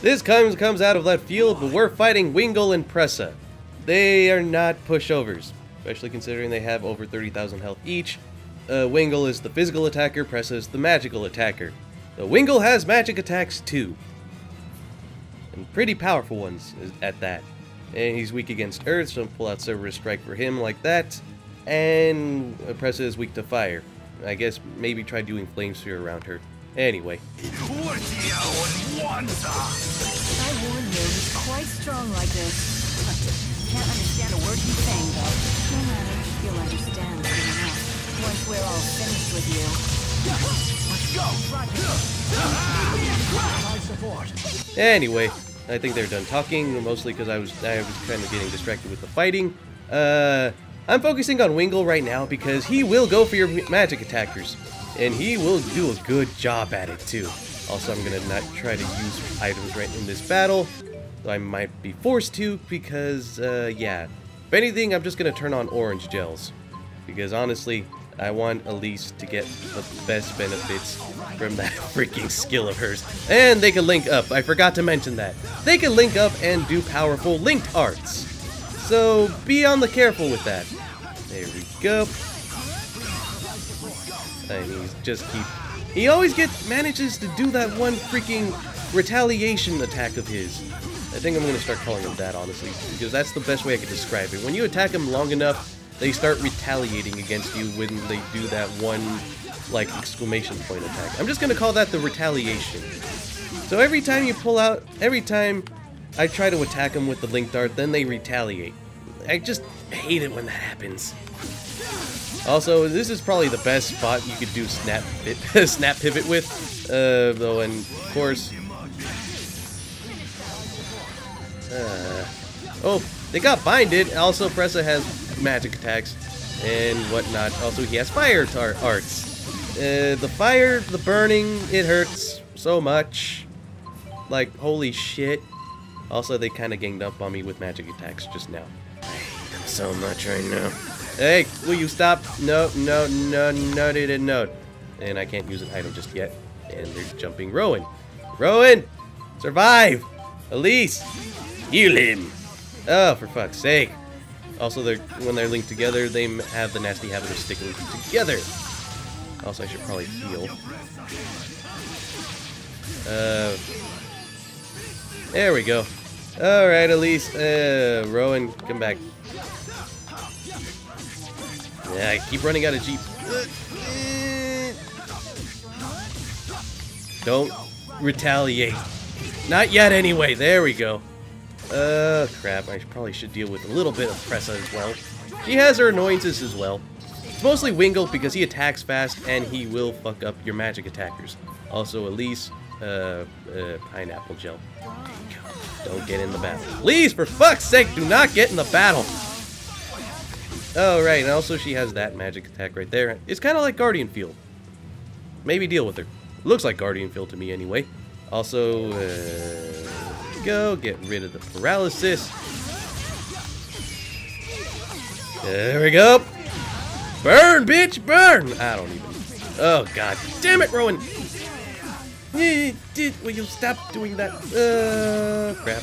This comes out of left field, but we're fighting Wingul and Presa. They are not pushovers, especially considering they have over 30,000 health each. Wingul is the physical attacker, Presa is the magical attacker. So Wingul has magic attacks too. And pretty powerful ones at that. And he's weak against Earth, so pull out Cerberus Strike for him like that. And Presa is weak to fire. I guess maybe try doing Flame Sphere around her. Anyway. I warned you, he's quite strong like this. Can't understand a word he's saying, though. No matter, you'll understand soon enough. Once we're all finished with you. Let's go! Anyway, I think they're done talking, mostly because I was kind of getting distracted with the fighting. I'm focusing on Wingul right now because he will go for your magic attackers. And he will do a good job at it too. Also, I'm gonna not try to use items right in this battle. I might be forced to because, yeah. If anything, I'm just gonna turn on orange gels. Because honestly, I want Elise to get the best benefits from that freaking skill of hers. And they can link up. I forgot to mention that. They can link up and do powerful linked arts. So be on the careful with that. There we go. And he always manages to do that one freaking retaliation attack of his. I think I'm going to start calling him that, honestly, because that's the best way I could describe it. When you attack him long enough, they start retaliating against you when they do that one, like, exclamation point attack. I'm just going to call that the retaliation. So every time I try to attack them with the linked art, then they retaliate. I just hate it when that happens. Also, this is probably the best spot you could do snap pivot with, though, and of course... oh, they got binded. Also, Presa has magic attacks and whatnot. Also, he has fire arts. The fire, the burning, it hurts so much. Like, holy shit. Also, they kind of ganged up on me with magic attacks just now. I hate them so much right now. Hey, will you stop? No, no, no, no, they didn't know. And I can't use an item just yet. And they're jumping Rowan. Rowan! Survive! Elise! Heal him! Oh, for fuck's sake. Also, when they're linked together, they have the nasty habit of sticking together. Also, I should probably heal. There we go. Alright, Elise. Rowan, come back. Yeah, I keep running out of Jeep. Don't retaliate. Not yet, anyway. There we go. Crap. I probably should deal with a little bit of Presa as well. She has her annoyances as well. It's mostly Wingul because he attacks fast and he will fuck up your magic attackers. Also, Elise, pineapple gel. There you go. Don't get in the battle. Please, for fuck's sake, do not get in the battle. Oh, right, and also she has that magic attack right there. It's kind of like Guardian Field. Maybe deal with her. Looks like Guardian Field to me anyway. Also, go get rid of the paralysis. There we go. Burn, bitch, burn! I don't even... Oh, god damn it, Rowan! Will you stop doing that? Crap.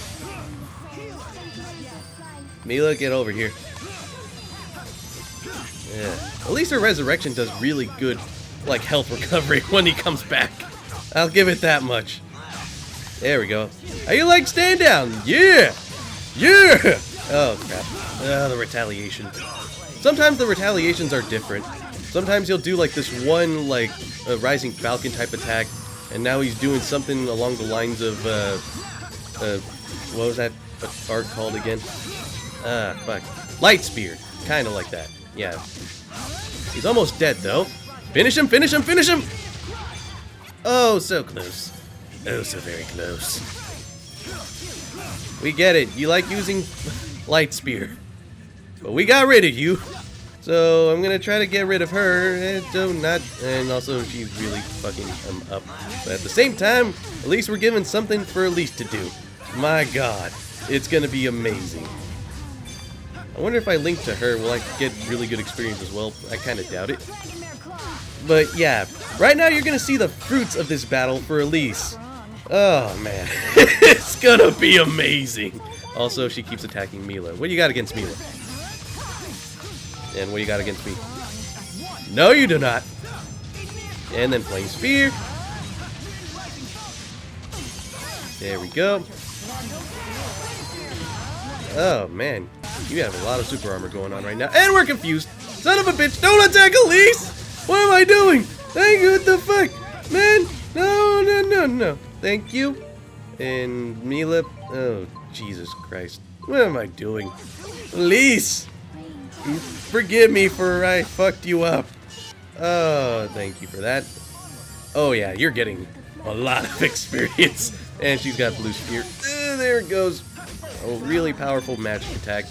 Mila, get over here. Yeah. At least her resurrection does really good, like, health recovery when he comes back. I'll give it that much. There we go. How you like stand down? Yeah! Yeah! Oh, crap. The retaliation. Sometimes the retaliations are different. Sometimes he'll do, like, this one, like, Rising Falcon type attack, and now he's doing something along the lines of, what was that art called again? Fuck. Light Spear. Kinda like that. Yeah. He's almost dead, though. Finish him, finish him, finish him! Oh, so close. Oh, so very close. We get it. You like using Light Spear. But we got rid of you. So I'm gonna try to get rid of her. And also she's really fucking up. But at the same time, at least we're given something for Elise to do. My god. It's gonna be amazing. I wonder if I link to her, will I get really good experience as well? I kind of doubt it. But yeah, right now you're going to see the fruits of this battle for Elise. Oh man, it's gonna be amazing. Also, she keeps attacking Mila. What do you got against Mila? And what do you got against me? No, you do not. And then Flame Spear. There we go. Oh man, you have a lot of super armor going on right now. And we're confused. Son of a bitch, don't attack Elise! What am I doing? Thank you, what the fuck? Man, no, no, no, no. Thank you. And Mila, oh, Jesus Christ. What am I doing? Elise! Forgive me for I fucked you up. Oh, thank you for that. Oh yeah, you're getting a lot of experience. And she's got blue spear. There it goes. A really powerful magic attack.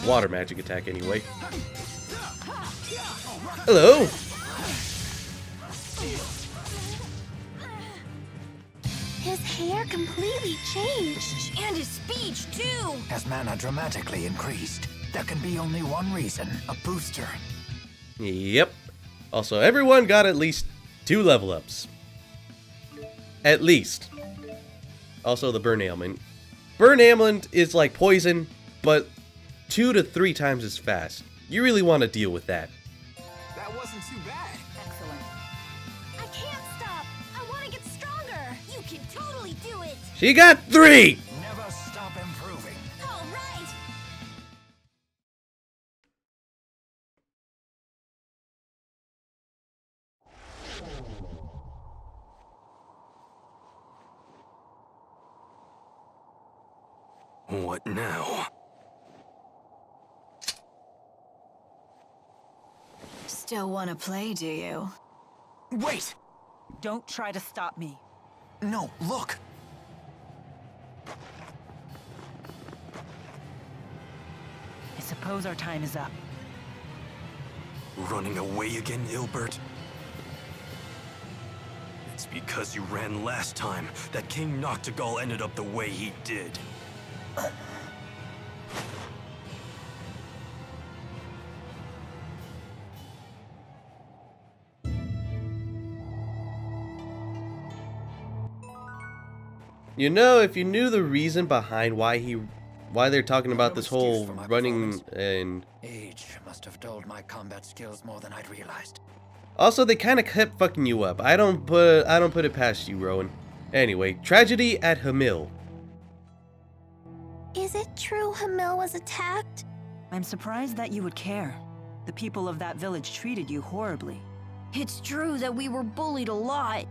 Water magic attack anyway. Hello. His hair completely changed. And his speech, too! As mana dramatically increased, there can be only one reason, a booster. Yep. Also, everyone got at least 2 level ups. At least. Also, the burn ailment. Burn ailment is like poison, but 2 to 3 times as fast. You really want to deal with that. That wasn't too bad. Excellent. I can't stop. I want to get stronger. You can totally do it! She got 3! Never stop improving. All right! What now? Still want to play, do you? Wait! Don't try to stop me. No, look! I suppose our time is up. Running away again, Ilbert? It's because you ran last time that King Noctigal ended up the way he did. You know, if you knew the reason behind why they're talking about this whole For my running performance. and Age must have dulled my combat skills more than I'd realized. also they kind of kept fucking you up. I don't put it past you, Rowan. Anyway, tragedy at Hamil. Is it true Hamil was attacked? I'm surprised that you would care. The people of that village treated you horribly. It's true that we were bullied a lot.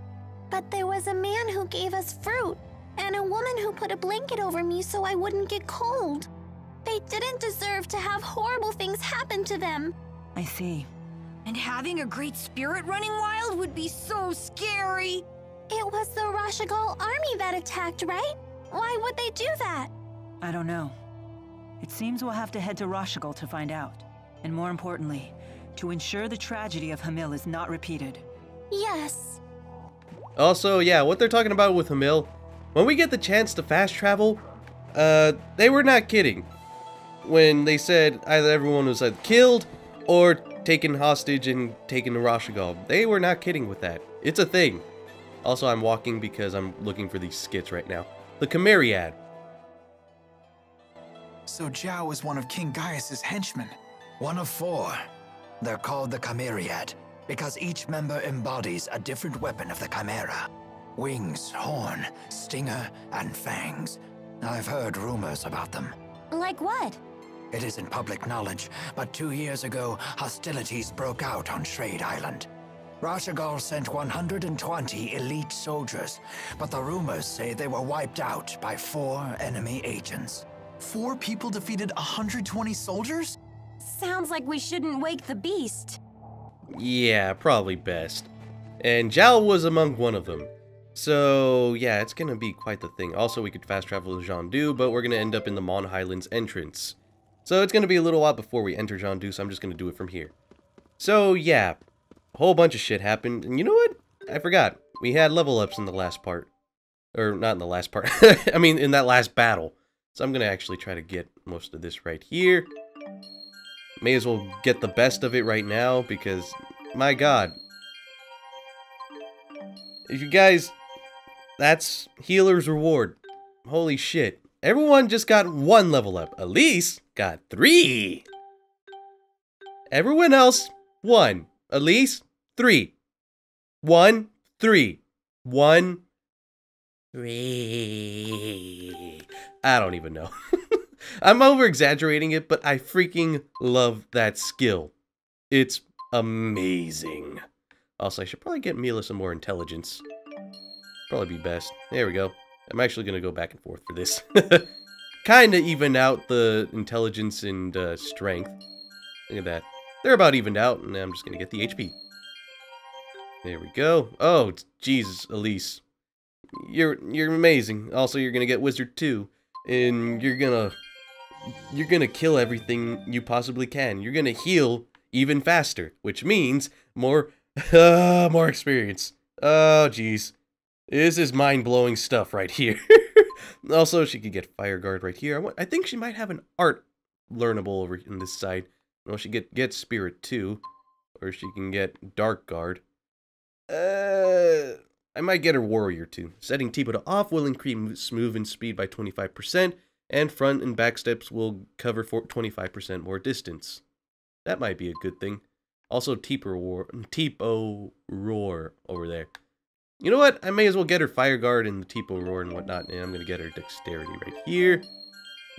But there was a man who gave us fruit, and a woman who put a blanket over me so I wouldn't get cold. They didn't deserve to have horrible things happen to them. I see. And having a great spirit running wild would be so scary. It was the Rashagal army that attacked, right? Why would they do that? I don't know. It seems we'll have to head to Rashagal to find out. And more importantly, to ensure the tragedy of Hamil is not repeated. Yes. Also, yeah, what they're talking about with Hamil, when we get the chance to fast travel, they were not kidding. When they said either everyone was either killed or taken hostage and taken to Rashagal. They were not kidding with that. It's a thing. Also, I'm walking because I'm looking for these skits right now. The Chimeriad. So Zhao is one of King Gaius's henchmen. One of 4. They're called the Chimeriad, because each member embodies a different weapon of the Chimera. Wings, horn, stinger, and fangs. I've heard rumors about them. Like what? It isn't public knowledge, but 2 years ago, hostilities broke out on Shrade Island. Rashagal sent 120 elite soldiers, but the rumors say they were wiped out by 4 enemy agents. 4 people defeated 120 soldiers? Sounds like we shouldn't wake the beast. Yeah, probably best. And Zhao was among one of them. So, yeah, it's gonna be quite the thing. Also, we could fast travel to Zhandu, but we're gonna end up in the Mon Highlands entrance. So it's gonna be a little while before we enter Zhandu, so I'm just gonna do it from here. So, yeah, a whole bunch of shit happened. And you know what? I forgot. We had level ups in the last part. Or, not in the last part. I mean, in that last battle. So I'm gonna actually try to get most of this right here. May as well get the best of it right now, because, my god. If you guys That's healer's reward. Holy shit. Everyone just got 1 level up. Elise got 3. Everyone else, 1. Elise, 3. 1, 3. 1, 3. I don't even know. I'm over exaggerating it, but I freaking love that skill. It's amazing. Also, I should probably get Mila some more intelligence. Probably be best. There we go. I'm actually going to go back and forth for this. Kinda even out the intelligence and strength. Look at that. They're about evened out, and I'm just going to get the HP. There we go. Oh, Jesus, Elise. You're amazing. Also, you're going to get Wizard too. And you're going to kill everything you possibly can. You're going to heal even faster, which means more experience. Oh, jeez. This is mind-blowing stuff right here. Also, she could get Fire Guard right here. I think she might have an art learnable over in this side. Well, she get Spirit too. Or she can get Dark Guard. I might get her Warrior too. Setting Tipo to off will increase movement speed by 25%, and front and back steps will cover 25% more distance. That might be a good thing. Also, Tipo Roar over there. You know what? I may as well get her Fire Guard and the Tipo Roar and whatnot, and I'm going to get her Dexterity right here.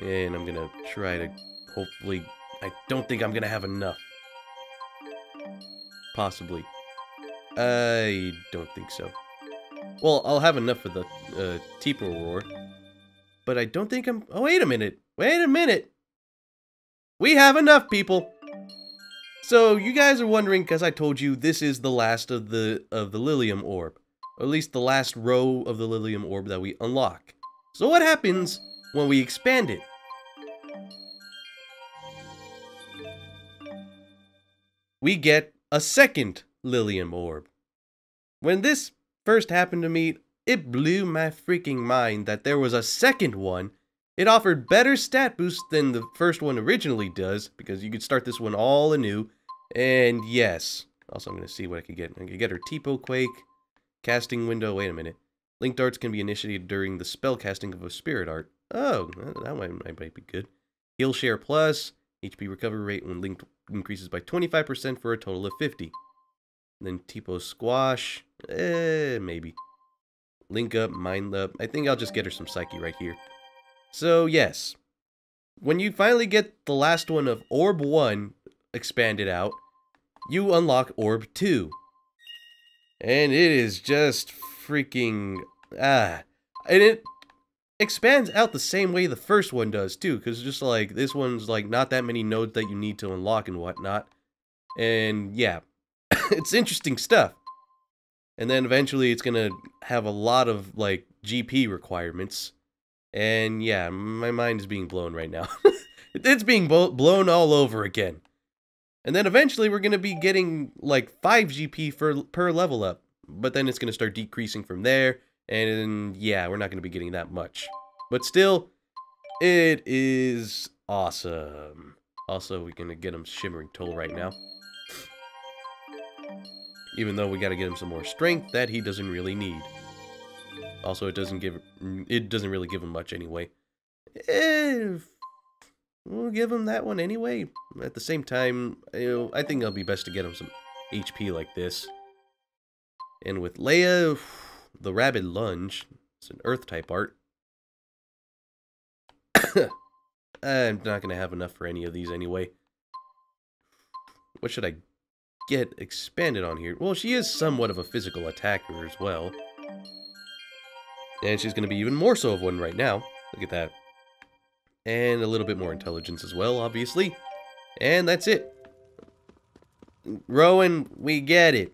And I'm going to try to, hopefully, I don't think I'm going to have enough. Possibly. I don't think so. Well, I'll have enough for the Tipo Roar. But I don't think I'm... Oh, wait a minute. Wait a minute. We have enough, people. So, you guys are wondering, because I told you this is the last of the Lilium Orb. Or at least the last row of the Lilium Orb that we unlock. So what happens when we expand it? We get a second Lilium Orb. When this first happened to me, it blew my freaking mind that there was a second one. It offered better stat boosts than the first one originally does, because you could start this one all anew. And yes, also I'm going to see what I could get. I could get her Tipo Quake. Casting window, wait a minute. Linked arts can be initiated during the spell casting of a spirit art. Oh, that might be good. Heal share plus, HP recovery rate when linked increases by 25% for a total of 50. And then Tipo Squash, maybe. Link up, mind up. I think I'll just get her some Psyche right here. So, yes. When you finally get the last one of Orb 1 expanded out, you unlock Orb 2. And it is just freaking... And it expands out the same way the first one does, too. Because just like, this one's like not that many nodes that you need to unlock and whatnot. And yeah, it's interesting stuff. And then eventually it's going to have a lot of like GP requirements. And yeah, my mind is being blown right now. It's being blown all over again. And then eventually we're going to be getting like 5 GP per level up. But then it's going to start decreasing from there. And yeah, we're not going to be getting that much. But still, it is awesome. Also, we're going to get him Shimmering Toll right now. Even though we got to get him some more strength that he doesn't really need. Also, it doesn't really give him much anyway. We'll give him that one anyway. At the same time, I think it'll be best to get him some HP like this. And with Leia, the Rabid Lunge, it's an Earth-type art. I'm not going to have enough for any of these anyway. What should I get expanded on here? Well, she is somewhat of a physical attacker as well. And she's going to be even more so of one right now. Look at that. And a little bit more intelligence as well, obviously. And that's it. Rowan, we get it.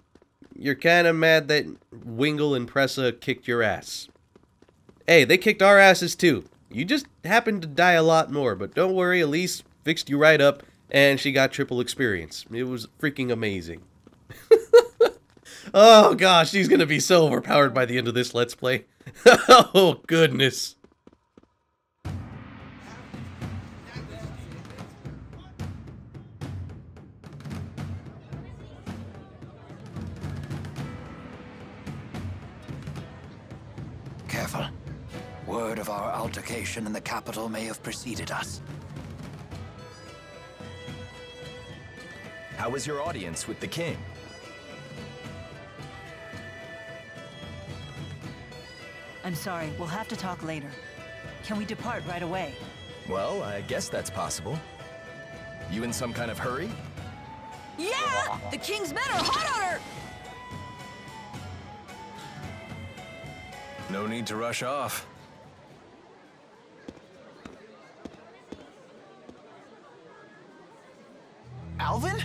You're kind of mad that Wingul and Presa kicked your ass. Hey, they kicked our asses too. You just happened to die a lot more, but don't worry, Elise fixed you right up, and she got triple experience. It was freaking amazing. Oh gosh, she's gonna be so overpowered by the end of this Let's Play. Oh goodness. careful. Word of our altercation in the capital may have preceded us. How was your audience with the king? I'm sorry, we'll have to talk later. Can we depart right away? Well, I guess that's possible. You in some kind of hurry? Yeah! The king's men are hot on her! No need to rush off. Alvin?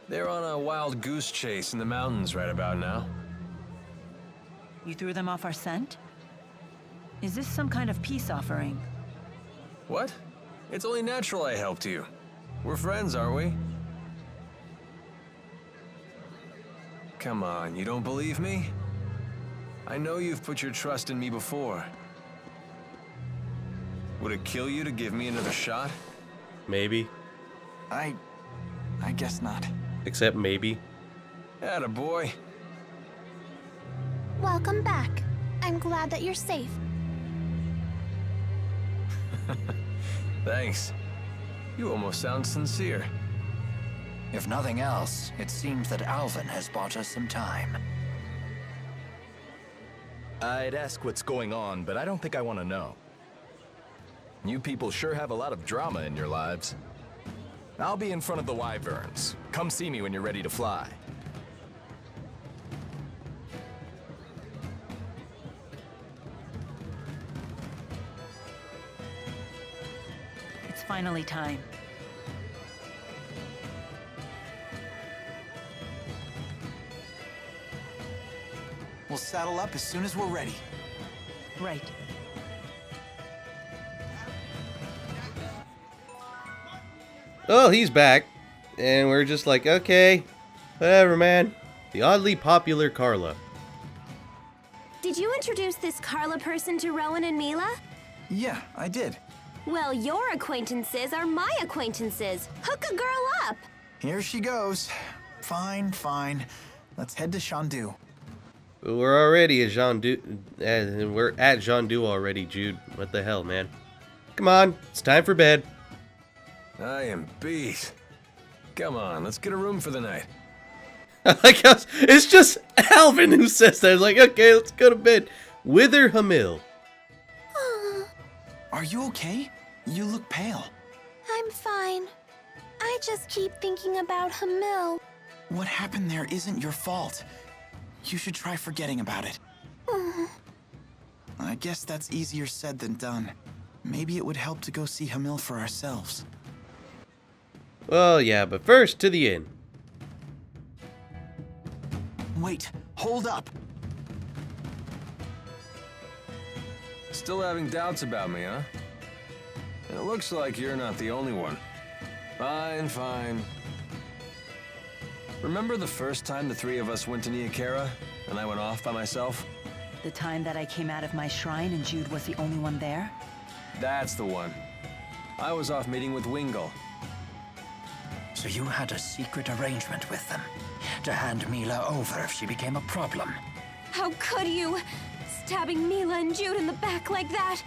They're on a wild goose chase in the mountains right about now. You threw them off our scent? Is this some kind of peace offering? What? It's only natural I helped you. We're friends, aren't we? Come on, you don't believe me? I know you've put your trust in me before. Would it kill you to give me another shot? Maybe. I guess not. Except maybe. Attaboy. Welcome back. I'm glad that you're safe. Thanks. You almost sound sincere. If nothing else, it seems that Alvin has bought us some time. I'd ask what's going on, but I don't think I want to know. You people sure have a lot of drama in your lives. I'll be in front of the Wyverns. Come see me when you're ready to fly. It's finally time. We'll saddle up as soon as we're ready. Right. Oh, he's back. And we're just like, okay, whatever, man. The oddly popular Carla. Did you introduce this Carla person to Rowan and Mila? Yeah, I did. Well, your acquaintances are my acquaintances. Hook a girl up. Here she goes. Fine, fine. Let's head to Shandu. We're already at Jean we're at Jean already, Jude. What the hell, man? Come on, it's time for bed. I am beat. Come on, let's get a room for the night. Like it's just Alvin who says that. It's like, okay, let's go to bed. Wither Hamil. Are you okay? You look pale. I'm fine. I just keep thinking about Hamil. What happened there isn't your fault. You should try forgetting about it. I guess that's easier said than done. Maybe it would help to go see Hamil for ourselves. Well, yeah, but first to the inn. Wait, hold up. Still having doubts about me, huh? It looks like you're not the only one. Fine, fine. Remember the first time the three of us went to Niakara, and I went off by myself? The time that I came out of my shrine and Jude was the only one there? That's the one. I was off meeting with Wingul. So you had a secret arrangement with them, to hand Mila over if she became a problem. How could you? Stabbing Mila and Jude in the back like that?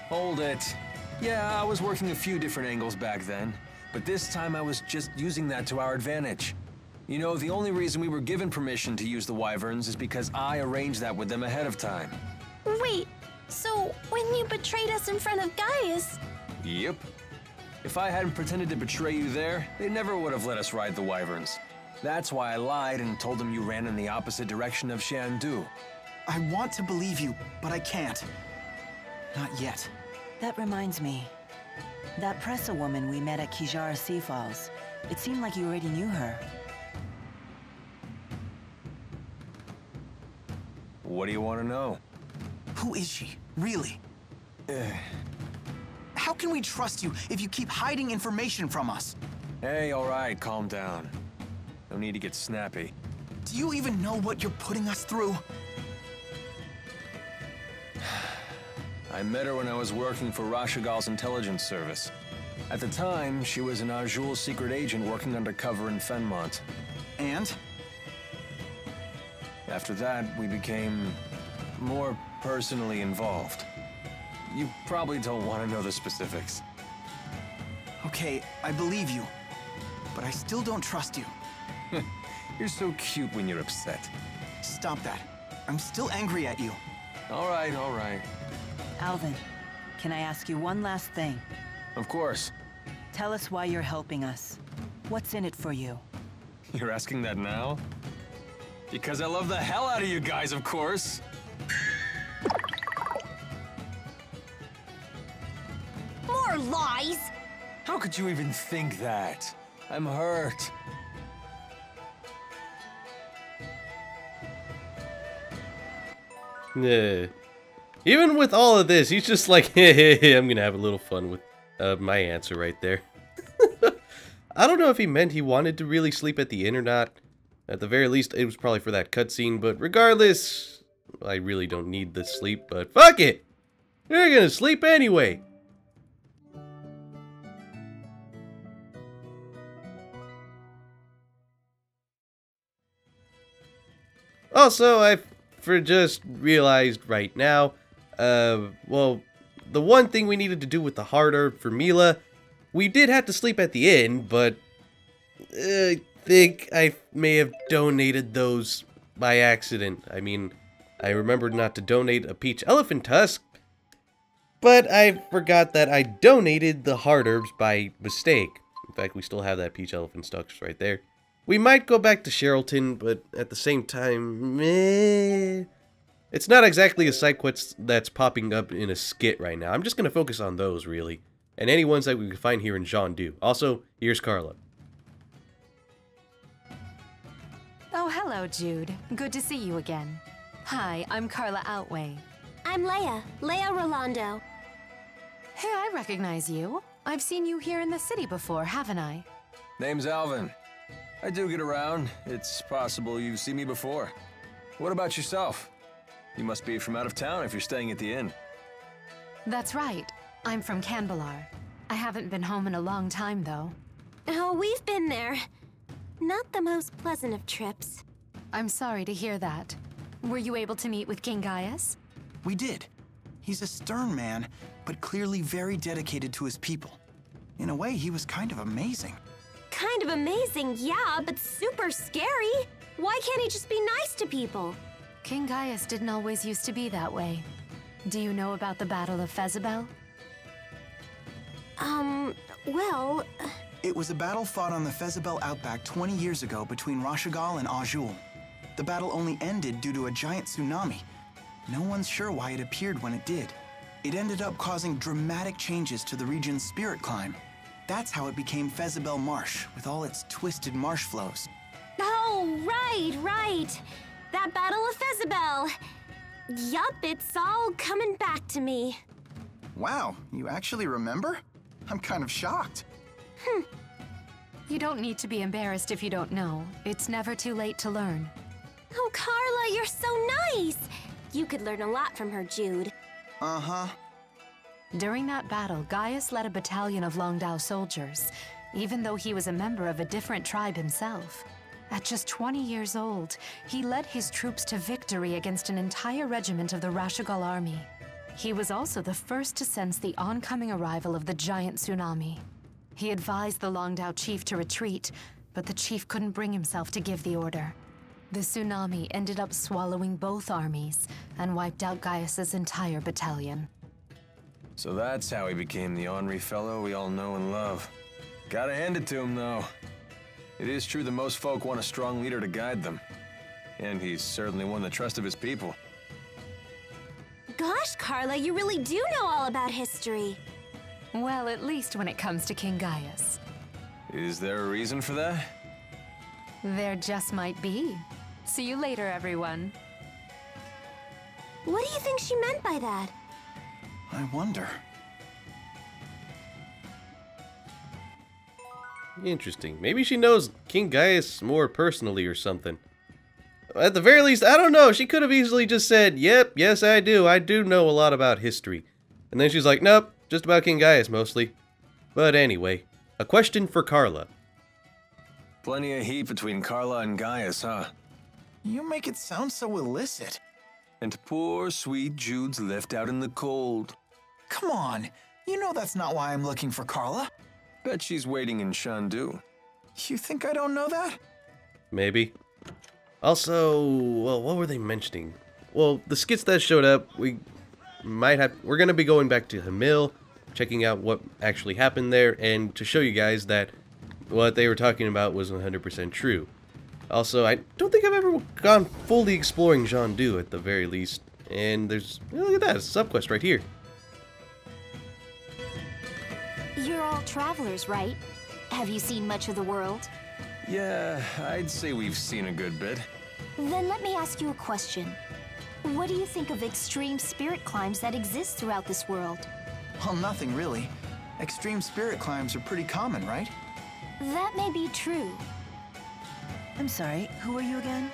Hold it. Yeah, I was working a few different angles back then, but this time I was just using that to our advantage. You know, the only reason we were given permission to use the Wyverns is because I arranged that with them ahead of time. Wait, so when you betrayed us in front of Gaius... Yep. If I hadn't pretended to betray you there, they never would have let us ride the Wyverns. That's why I lied and told them you ran in the opposite direction of Xian. I want to believe you, but I can't. Not yet. That reminds me. That Presa woman we met at Kijara Sea Falls. It seemed like you already knew her. What do you want to know? Who is she, really? How can we trust you if you keep hiding information from us? Hey, all right, calm down. No need to get snappy. Do you even know what you're putting us through? I met her when I was working for Rashagal's intelligence service. At the time, she was an Azul's secret agent working undercover in Fenmont. And? After that, we became more personally involved. You probably don't want to know the specifics. Okay, I believe you. But I still don't trust you. You're so cute when you're upset. Stop that. I'm still angry at you. All right, all right. Alvin, can I ask you one last thing? Of course. Tell us why you're helping us. What's in it for you? You're asking that now? Because I love the hell out of you guys, of course. More lies! How could you even think that? I'm hurt. Yeah. Even with all of this, he's just like, hey, I'm gonna have a little fun with my answer right there. I don't know if he meant he wanted to really sleep at the inn or not. At the very least, it was probably for that cutscene, but regardless, I really don't need the sleep, but fuck it! You're gonna sleep anyway! Also, I just realized right now, well, the one thing we needed to do with the heart herb for Mila, we did have to sleep at the inn, but I think I may have donated those by accident. I mean, I remembered not to donate a peach elephant tusk, but I forgot that I donated the heart herbs by mistake. In fact, we still have that peach elephant tusk right there. We might go back to Sherrilton, but at the same time, meh. It's not exactly a side quest that's popping up in a skit right now. I'm just going to focus on those, really. And any ones that we can find here in Xillia. Also, here's Carla. Oh, hello, Jude. Good to see you again. Hi, I'm Carla Outway. I'm Leia Rolando. Hey, I recognize you. I've seen you here in the city before, haven't I? Name's Alvin. I do get around. It's possible you've seen me before. What about yourself? You must be from out of town if you're staying at the inn. That's right. I'm from Kanbalar. I haven't been home in a long time, though. Oh, we've been there. Not the most pleasant of trips. I'm sorry to hear that. Were you able to meet with King Gaius? We did. He's a stern man, but clearly very dedicated to his people. In a way, he was kind of amazing. Kind of amazing, yeah, but super scary. Why can't he just be nice to people? King Gaius didn't always used to be that way. Do you know about the Battle of Fezabel? Well... It was a battle fought on the Fezabel outback 20 years ago between Rashagal and Azul. The battle only ended due to a giant tsunami. No one's sure why it appeared when it did. It ended up causing dramatic changes to the region's spirit climb. That's how it became Fezabel Marsh, with all its twisted marsh flows. Oh, right. That Battle of Fezabel. Yup, it's all coming back to me. Wow, you actually remember? I'm kind of shocked. You don't need to be embarrassed if you don't know. It's never too late to learn. Oh, Carla, you're so nice. You could learn a lot from her, Jude. Uh-huh. During that battle, Gaius led a battalion of Longdao soldiers, even though he was a member of a different tribe himself. At just 20 years old, he led his troops to victory against an entire regiment of the Rashagal army. He was also the first to sense the oncoming arrival of the giant tsunami. He advised the Longdao chief to retreat, but the chief couldn't bring himself to give the order. The tsunami ended up swallowing both armies and wiped out Gaius's entire battalion. So that's how he became the ornery fellow we all know and love. Gotta hand it to him, though. It is true that most folk want a strong leader to guide them. And he's certainly won the trust of his people. Gosh, Carla, you really do know all about history. Well, at least when it comes to King Gaius. Is there a reason for that? There just might be. See you later, everyone. What do you think she meant by that? I wonder. Interesting. Maybe she knows King Gaius more personally or something. At the very least, I don't know. She could have easily just said, yep, yes I do. I do know a lot about history. And then she's like, nope, just about King Gaius mostly. But anyway, a question for Carla. Plenty of heat between Carla and Gaius, huh? You make it sound so illicit. And poor, sweet Jude's left out in the cold. Come on, you know that's not why I'm looking for Carla. Bet she's waiting in Shandu. You think I don't know that? Maybe. Also, well, what were they mentioning? Well, the skits that showed up, we're gonna be going back to Hamil, checking out what actually happened there, and to show you guys that what they were talking about was 100% true. Also, I don't think I've ever gone fully exploring Shandu at the very least. And there's, look at that, it's a subquest right here. You're all travelers, right? Have you seen much of the world? Yeah, I'd say we've seen a good bit. Then let me ask you a question. What do you think of extreme spirit climbs that exist throughout this world? Well, nothing really. Extreme spirit climbs are pretty common, right? That may be true. I'm sorry, who are you again?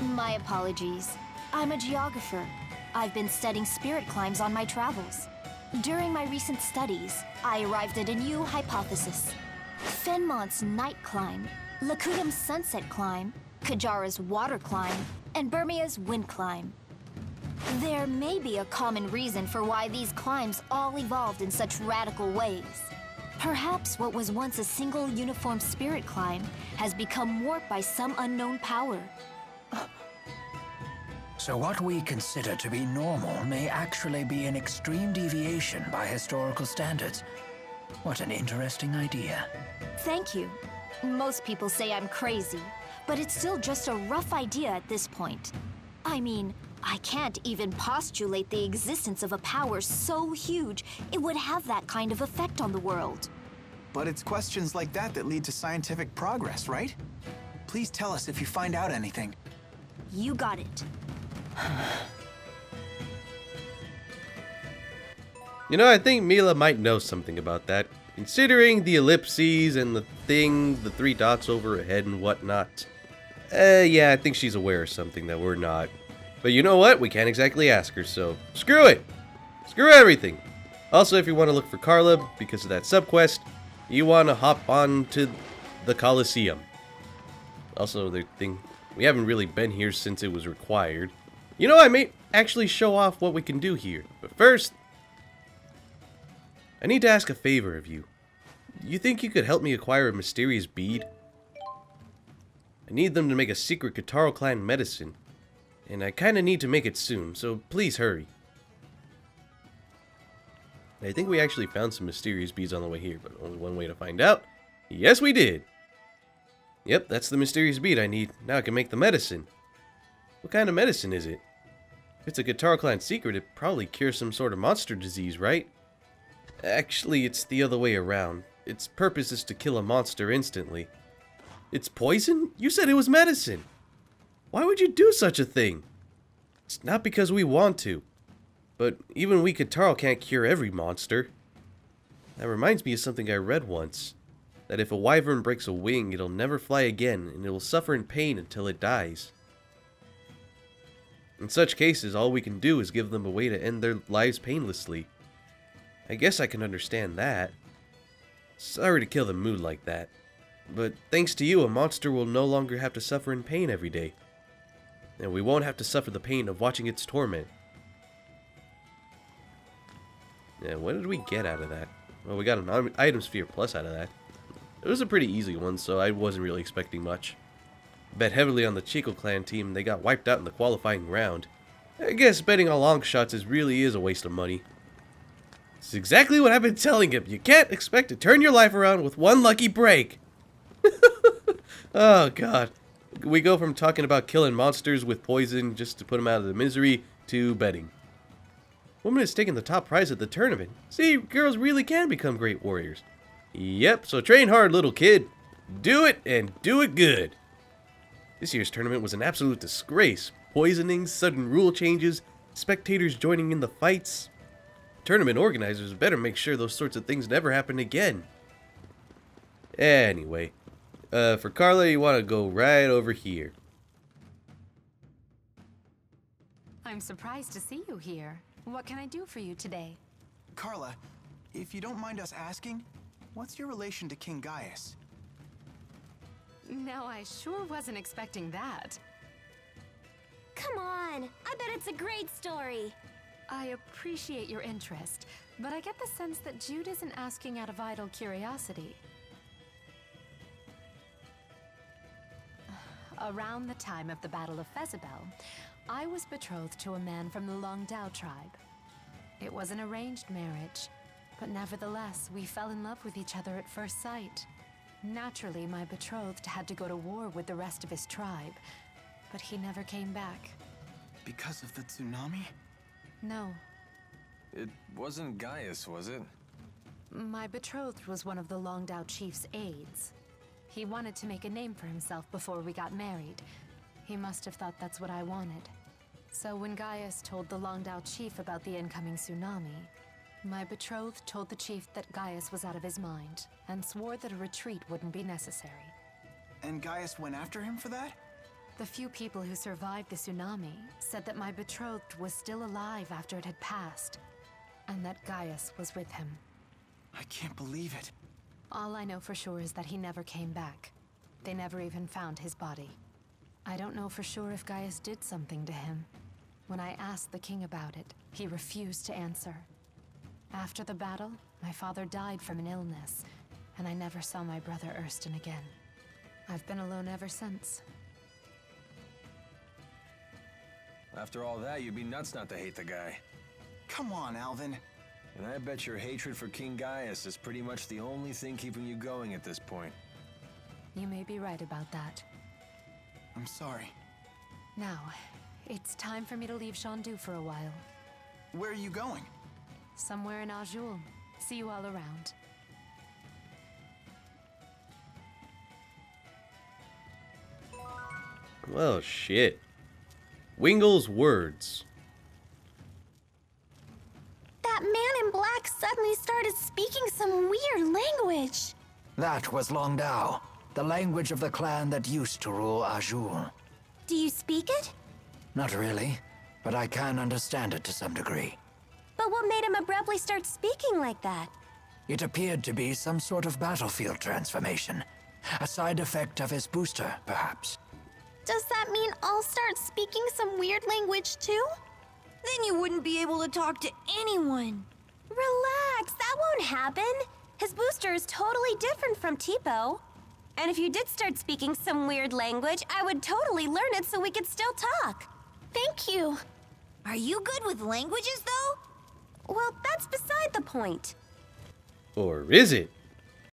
My apologies. I'm a geographer. I've been studying spirit climbs on my travels. During my recent studies, I arrived at a new hypothesis. Fenmont's night climb, Lakudam's sunset climb, Kajara's water climb, and Burmia's wind climb. There may be a common reason for why these climbs all evolved in such radical ways. Perhaps what was once a single uniform spirit climb has become warped by some unknown power. So what we consider to be normal may actually be an extreme deviation by historical standards. What an interesting idea. Thank you. Most people say I'm crazy, but it's still just a rough idea at this point. I mean, I can't even postulate the existence of a power so huge it would have that kind of effect on the world. But it's questions like that that lead to scientific progress, right? Please tell us if you find out anything. You got it. You know, I think Mila might know something about that, considering the ellipses and the thing, the 3 dots over her head and whatnot. Yeah, I think she's aware of something that we're not. But you know what? We can't exactly ask her, so screw it! Screw everything! Also, if you want to look for Carla, because of that subquest, you want to hop on to the Colosseum. Also, the thing, we haven't really been here since it was required. You know, I may actually show off what we can do here, but first, I need to ask a favor of you. You think you could help me acquire a mysterious bead? I need them to make a secret Kataro clan medicine, and I kinda need to make it soon, so please hurry. I think we actually found some mysterious beads on the way here, but only one way to find out. Yes, we did! Yep, that's the mysterious bead I need. Now I can make the medicine. What kind of medicine is it? If it's a Kataro clan secret, it probably cures some sort of monster disease, right? Actually, it's the other way around. Its purpose is to kill a monster instantly. It's poison? You said it was medicine! Why would you do such a thing? It's not because we want to. But even we Kataro can't cure every monster. That reminds me of something I read once. That if a wyvern breaks a wing, it'll never fly again, and it will suffer in pain until it dies. In such cases, all we can do is give them a way to end their lives painlessly. I guess I can understand that. Sorry to kill the mood like that. But thanks to you, a monster will no longer have to suffer in pain every day. And we won't have to suffer the pain of watching its torment. Yeah, what did we get out of that? Well, we got an item sphere plus out of that. It was a pretty easy one, so I wasn't really expecting much. Bet heavily on the Chico clan team, they got wiped out in the qualifying round. I guess betting on long shots really is a waste of money. It's exactly what I've been telling him. You can't expect to turn your life around with one lucky break. Oh god. We go from talking about killing monsters with poison just to put them out of the misery to betting. Woman has taken the top prize at the tournament. See, girls really can become great warriors. Yep, so train hard, little kid. Do it, and do it good. This year's tournament was an absolute disgrace. Poisoning, sudden rule changes, spectators joining in the fights. Tournament organizers better make sure those sorts of things never happen again. Anyway, for Carla, you want to go right over here. I'm surprised to see you here. What can I do for you today? Carla, if you don't mind us asking, what's your relation to King Gaius? No, I sure wasn't expecting that. on! I bet it's a great story. I appreciate your interest, but I get the sense that Jude isn't asking out of idle curiosity. Around the time of the Battle of Fezabel, I was betrothed to a man from the Longdao tribe. It was an arranged marriage, but nevertheless, we fell in love with each other at first sight. Naturally, my betrothed had to go to war with the rest of his tribe, but he never came back. Because of the tsunami? No. It wasn't Gaius, was it? My betrothed was one of the Longdao chief's aides. He wanted to make a name for himself before we got married. He must have thought that's what I wanted. So when Gaius told the Longdao chief about the incoming tsunami, my betrothed told the chief that Gaius was out of his mind, and swore that a retreat wouldn't be necessary. And Gaius went after him for that? The few people who survived the tsunami said that my betrothed was still alive after it had passed, and that Gaius was with him. I can't believe it. All I know for sure is that he never came back. They never even found his body. I don't know for sure if Gaius did something to him. When I asked the king about it, he refused to answer. After the battle, my father died from an illness, and I never saw my brother Ersten again. I've been alone ever since. After all that, you'd be nuts not to hate the guy. Come on, Alvin. And I bet your hatred for King Gaius is pretty much the only thing keeping you going at this point. You may be right about that. I'm sorry. Now, it's time for me to leave Shandu for a while. Where are you going? Somewhere in Azul. See you all around. Well, shit. Wingul's words. That man in black suddenly started speaking some weird language. That was Longdao, the language of the clan that used to rule Azul. Do you speak it? Not really, but I can understand it to some degree. But what made him abruptly start speaking like that? It appeared to be some sort of battlefield transformation. A side effect of his booster, perhaps. Does that mean I'll start speaking some weird language too? Then you wouldn't be able to talk to anyone. Relax, that won't happen. His booster is totally different from Tipo. And if you did start speaking some weird language, I would totally learn it so we could still talk. Thank you. Are you good with languages, though? Well, that's beside the point. Or is it?